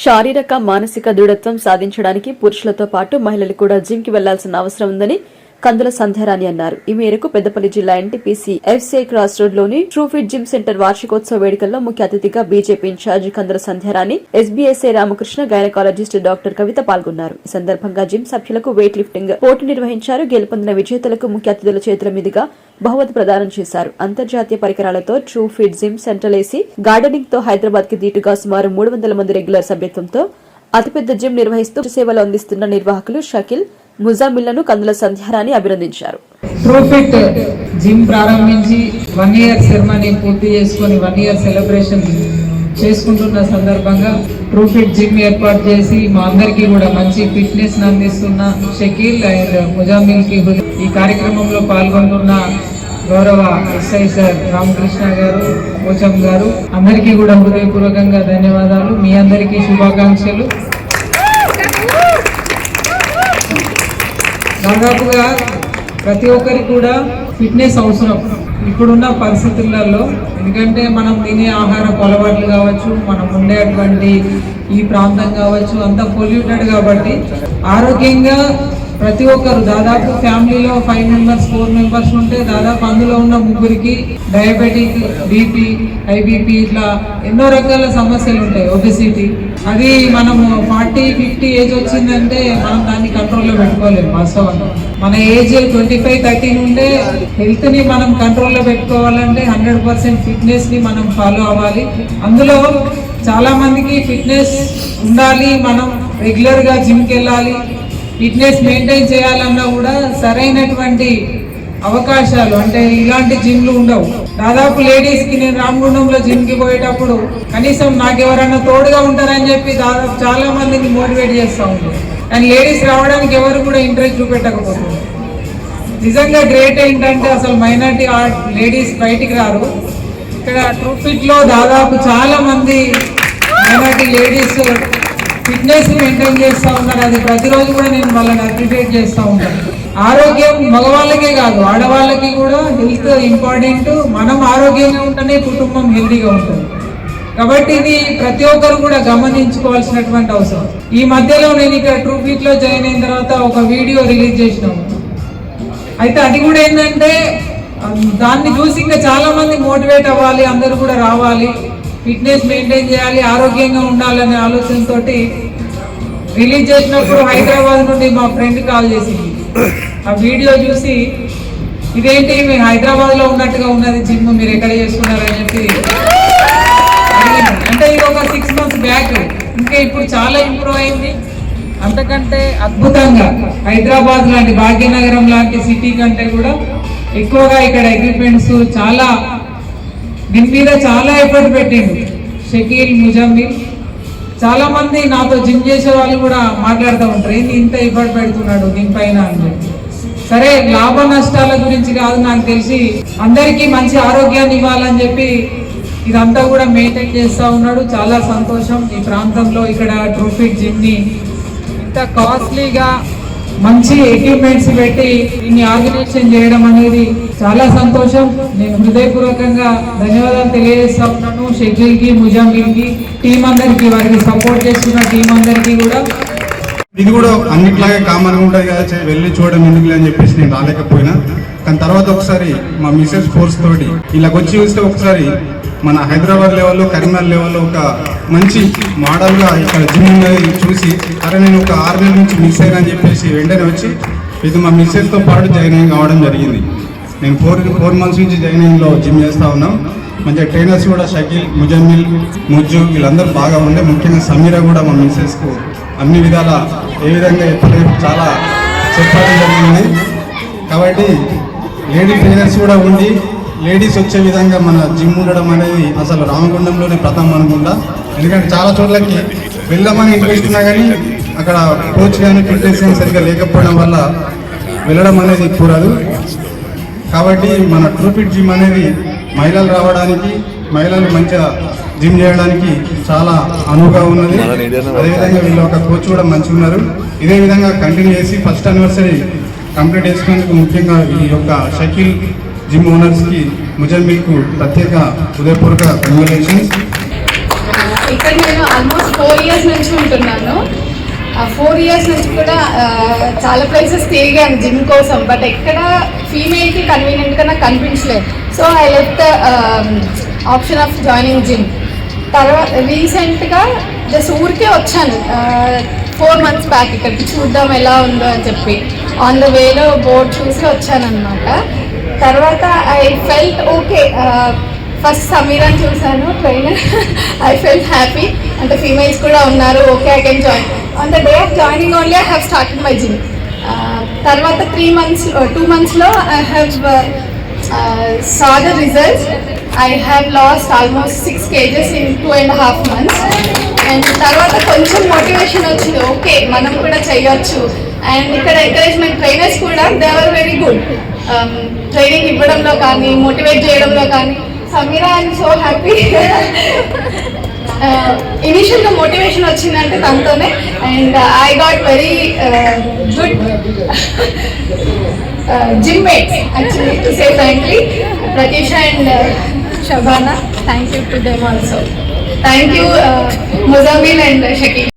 శారీరక మానసిక దృఢత్వం సాధించడానికి పురుషులతో పాటు మహిళలు కూడా జిమ్ కి వెళ్లాల్సిన అవసరం ఉందని కందుల సంధ్యారాణి అన్నారు. ఈ మేరకు పెద్దపల్లి జిల్లా ఎన్టీపీసీ ఎఫ్సీఐ క్రాస్ రోడ్ లోని ట్రూఫిట్ జిమ్ సెంటర్ వార్షికోత్సవ వేడుకల్లో ముఖ్య అతిథిగా బీజేపీ ఇన్ఛార్జి కందుల సంధ్యారాణి, ఎస్బీఎస్ఐ రామకృష్ణ, గైనకాలజిస్ట్ డాక్టర్ కవిత పాల్గొన్నారు. ఈ సందర్భంగా జిమ్ సభ్యులకు వెయిట్ లిఫ్టింగ్ పోటీ నిర్వహించారు. గెలుపొందిన విజేతలకు ముఖ్య అతిథుల చేతుల మీదుగా బహుమతి ప్రదానం చేశారు. అంతర్జాతీయ పరికరాలతో ట్రూఫిట్ జిమ్ సెంట్రల్ ఏసీ గార్డెనింగ్ తో హైదరాబాద్ కి దీటుగా సుమారు 300 మంది రెగ్యులర్ సభ్యత్వంతో అతిపెద్ద జిమ్ నిర్వహిస్తూ సేవలు అందిస్తున్న నిర్వాహకులు షకీల్, ముజామిల్లను కందుల సంధ్యారాణి అభినందించారు. ట్రూఫిట్ జిమ్ ప్రారంభించి 1 ఇయర్ సెరమనీ పూర్తి చేసుకుని 1 ఇయర్ సెలబ్రేషన్ చేసుకుంటున్న సందర్భంగా ట్రూఫిట్ జిమ్ ఏర్పాటు చేసి మా అందరికీ కూడా మంచి ఫిట్నెస్ అందిస్తున్న షకీల్ అండ్ ముజామిల్ కి ఈ కార్యక్రమంలో పాల్గొంటున్న గౌరవ ఎస్ఐ సార్ రామకృష్ణ గారు, పోచం గారు అందరికీ కూడా హృదయపూర్వకంగా ధన్యవాదాలు. మీ అందరికీ శుభాకాంక్షలు. దాదాపుగా ప్రతి ఒక్కరికి కూడా ఫిట్నెస్ అవసరం ఇప్పుడున్న పరిస్థితులలో. ఎందుకంటే మనం తినే ఆహారపు అలవాట్లు కావచ్చు, మనం ఉండేటువంటి ఈ ప్రాంతం కావచ్చు, అంతా పొల్యూటెడ్ కాబట్టి ఆరోగ్యంగా ప్రతి ఒక్కరు దాదాపు ఫ్యామిలీలో 5 మెంబర్స్ 4 మెంబర్స్ ఉంటే దాదాపు అందులో ఉన్న 3కి డయాబెటిక్, బీపీ, హై బీపీ ఇట్లా ఎన్నో రకాల సమస్యలు ఉంటాయి. ఒబెసిటీ అది మనం 40-50 ఏజ్ వచ్చిందంటే మనం దాన్ని కంట్రోల్లో పెట్టుకోలేము. వాస్తవంగా మన ఏజ్ 25-30 నుండే హెల్త్ ని మనం కంట్రోల్లో పెట్టుకోవాలంటే 100% ఫిట్నెస్ ని మనం ఫాలో అవ్వాలి. అందులో చాలా మందికి ఫిట్నెస్ ఉండాలి, మనం రెగ్యులర్ గా జిమ్కి వెళ్ళాలి, ఫిట్నెస్ మెయింటైన్ చేయాలన్నా కూడా సరైనటువంటి అవకాశాలు అంటే ఇలాంటి జిమ్లు ఉండవు. దాదాపు లేడీస్ కి నేను రామగుండంలో జిమ్ కి పోయేటప్పుడు కనీసం నాకెవరన్నా తోడుగా ఉంటారని చెప్పి దాదాపు చాలా మందిని మోటివేట్ చేస్తూ ఉంటారు. అండ్ లేడీస్ రావడానికి ఎవరు కూడా ఇంట్రెస్ట్ చూపెట్టకపోతుంది. నిజంగా గ్రేట్ ఏంటంటే అసలు మైనారిటీ లేడీస్ బయటికి రారు. ఇక్కడ ట్రూఫిట్ లో దాదాపు చాలా మంది మైనారిటీ లేడీస్ ఫిట్నెస్ మెయింటైన్ చేస్తూ ఉన్నారు. అది ప్రతిరోజు కూడా నేను వాళ్ళని అప్రిషియేట్ చేస్తూ ఉంటాను. ఆరోగ్యం మగవాళ్ళకే కాదు, ఆడవాళ్ళకి కూడా హెల్త్ ఇంపార్టెంట్. మనం ఆరోగ్యంగా ఉంటేనే కుటుంబం హెల్తీగా ఉంటుంది. కాబట్టి ఇది ప్రతి ఒక్కరు కూడా గమనించుకోవాల్సినటువంటి అవసరం. ఈ మధ్యలో నేను ఇక్కడ ట్రూఫిట్ లో జాయిన్ అయిన తర్వాత ఒక వీడియో రిలీజ్ చేసినాము. అయితే అది కూడా ఏంటంటే దాన్ని చూసి ఇంకా చాలా మంది మోటివేట్ అవ్వాలి, అందరూ కూడా రావాలి, ఫిట్నెస్ మెయింటైన్ చేయాలి, ఆరోగ్యంగా ఉండాలనే ఆలోచనతో రిలీజ్ చేసినప్పుడు హైదరాబాద్ నుండి మా ఫ్రెండ్ కాల్ చేసింది. ఆ వీడియో చూసి ఇదేంటి మీ హైదరాబాద్ లో ఉన్నట్టుగా ఉన్నది జిమ్, మీరు ఎక్కడ చేసుకున్నారని చెప్పి అంటే ఇది ఒక 6 months బ్యాక్. ఇంకా ఇప్పుడు చాలా ఇంప్రూవ్ అయింది. అంతకంటే అద్భుతంగా హైదరాబాద్ లాంటి భాగ్యనగరం లాంటి సిటీ కంటే కూడా ఎక్కువగా ఇక్కడ ఎక్విప్మెంట్స్ చాలా దీని మీద చాలా ఎఫర్ట్ పెట్టిండు షకీల్, ముజామిల్. చాలా మంది నాతో జిమ్ చేసే వాళ్ళు కూడా మాట్లాడుతూ ఉంటారు, ఏంటి ఇంత ఎఫర్ట్ పెడుతున్నాడు దీనిపైన అని. సరే లాభ నష్టాల గురించి కాదు, నాకు తెలిసి అందరికీ మంచి ఆరోగ్యాన్ని ఇవ్వాలని చెప్పి ఇదంతా కూడా మెయింటైన్ చేస్తూ ఉన్నాడు. చాలా సంతోషం. ఈ ప్రాంతంలో ఇక్కడ ట్రూఫిట్ జిమ్ ని ఇంత కాస్ట్లీగా మంచి ఎక్విప్మెంట్స్ పెట్టి దీన్ని ఆర్గనైజేషన్ చేయడం అనేది చాలా సంతోషం. నేను హృదయపూర్వకంగా ధన్యవాదాలు తెలియజేస్తా ఉన్నాను షకీల్ కి, ముజామిల్ కి, టీం అందరికి, వారికి సపోర్ట్ చేస్తున్న టీం అందరికి కూడా. ఇది కూడా అన్నిట్లాగే కామన్గా ఉంటుంది కదా, వెళ్ళి చూడడం ఎందుకులే అని చెప్పేసి నేను రాలేకపోయినా. కానీ తర్వాత ఒకసారి మా మిసెస్ ఫోర్స్ తోటి ఇలాగ వచ్చి చూస్తే ఒకసారి మన హైదరాబాద్ లెవెల్లో, కరీంనగర్ లెవెల్లో ఒక మంచి మోడల్గా ఇక్కడ జిమ్ ఉన్నది చూసి, అరే నేను ఒక 6 నెలల నుంచి మిస్ అయినా అని చెప్పేసి వెంటనే వచ్చి ఇది మా మిస్సెస్తో పాటు జాయిన్ కావడం జరిగింది. నేను 4 months నుంచి జాయిన్ అయిన్లో జిమ్ చేస్తూ ఉన్నాం. మంచిగా ట్రైనర్స్ కూడా షకీల్, ముజామిల్, ముజ్జు వీళ్ళందరూ బాగా ఉండే. ముఖ్యంగా సమీరా కూడా మా మిస్సెస్కు అన్ని విధాల ఏ విధంగా ఎప్పుడు చాలా చెప్పడం జరిగింది. కాబట్టి లేడీ ట్రైనర్స్ కూడా ఉండి లేడీస్ వచ్చే విధంగా మన జిమ్ ఉండడం అనేది అసలు రామగుండంలోనే ప్రథమం అనుకుంటా. ఎందుకంటే చాలా చోట్లకి వెళ్దామని ఇంట్రెస్ట్ ఉన్నా కానీ అక్కడ కోచ్ కానీ ఫిట్నెస్ కానీ సరిగ్గా లేకపోవడం వల్ల వెళ్ళడం అనేది కూరదు. కాబట్టి మన ట్రూఫిట్ జిమ్ అనేది మహిళలు రావడానికి, మహిళలు మంచిగా జిమ్ చేయడానికి చాలా అనువుగా ఉన్నది. అదేవిధంగా వీళ్ళు ఒక కోచ్ కూడా మంచిగా ఉన్నారు. ఇదే విధంగా కంటిన్యూ చేసి ఫస్ట్ యానివర్సరీ కంప్లీట్ చేసుకునేందుకు ముఖ్యంగా ఈ యొక్క షకీల్ జిమ్ ఓనర్స్కి, ముజామిల్కు ప్రత్యేక హృదయపూర్వక కంగ్రాచులేషన్స్. ఇక్కడ నేను ఆల్మోస్ట్ 4 years నుంచి ఉంటున్నాను. ఆ 4 years నుంచి కూడా చాలా ప్లేసెస్ తిరిగాను జిమ్ కోసం, బట్ ఎక్కడ ఫీమేల్కి కన్వీనియంట్గా నాకు కనిపించలేదు. So I left the option of joining gym. తర్వాత రీసెంట్గా జస్ట్ ఊరికే వచ్చాను 4 months బ్యాక్ ఇక్కడికి చూద్దాం ఎలా ఉందో అని చెప్పి. ఆన్ ద వేలో బోర్డ్ చూసి వచ్చాను అనమాట. తర్వాత ఐ ఫెల్ట్ ఓకే. ఫస్ట్ సమీరాని చూశాను ట్రైనర్. ఐ ఫెల్ట్ హ్యాపీ, అంటే ఫీమేల్స్ కూడా ఉన్నారు, okay I can join. On the day of joining only I have started my gym. తర్వాత 2 monthsలో I have saw the results. I have lost almost 6 kgs in 2.5 months. And తర్వాత కొంచెం motivation వచ్చింది, okay మనం కూడా చేయొచ్చు. అండ్ ఇక్కడ encouragement trainers కూడా they are very good. Training ఇవ్వడంలో కానీ మోటివేట్ చేయడంలో కానీ. Sameera I'm so happy. ఇనిషియల్గా మోటివేషన్ వచ్చిందంటే తనతోనే. And I got very good gym mates actually, to say frankly. Pratisha and Shabana, thank you to them also. Thank you Muzammil and Shakil.